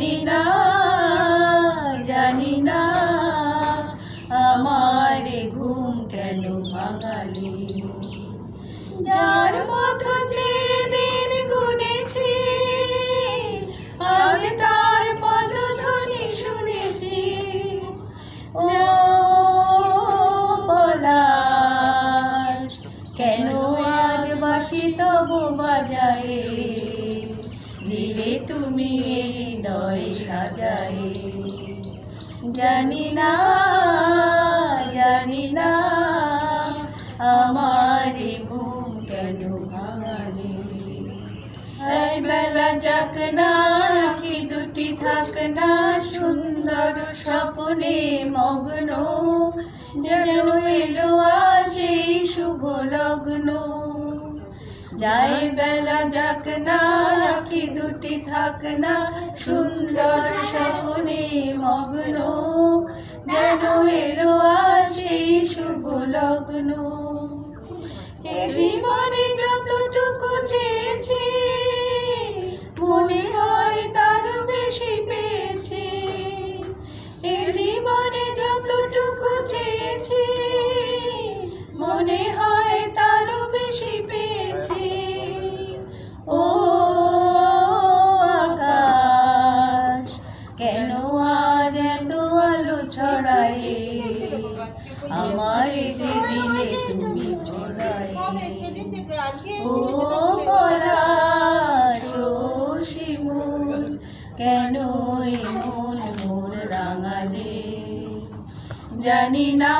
জানি না জানি না আমার ঘুম কেন ভাঙালি। যার মতো যে দিন গুনেছি আজ তার পদধ্বনি শুনেছি। ও পলাশ কেন আজ বাঁশি তবু বাজায়ে, দিলে তুমি হৃদয় সাজায়ে। জানি না জানি না আমার ঘুম কেন ভাঙালি। এই বেলা যাক না আঁখি দুটি থাক না সুন্দর স্বপ্নে মগ্ন, যেন এলো আসে শুভ লগ্ন। যাই বেলা যাক না আঁখি দুটি থাক না সুন্দর স্বপ্নে মগ্ন, যেন এলো আসে শুভ লগ্ন। এ জীবনে যতটুকু চেয়েছি মনে হয় তার বেশি পেয়েছি। এ জীবনে যতটুকু চেয়েছি মনে হয় তার বেশি পেয়েছি। ও আকাশ কেন আজ এত আলো ছড়ায়, আমার যে দিলে তুমি ছড়ায়। ও পলাশ ও শিমুল কেন মন মোর রাঙালে। জানি না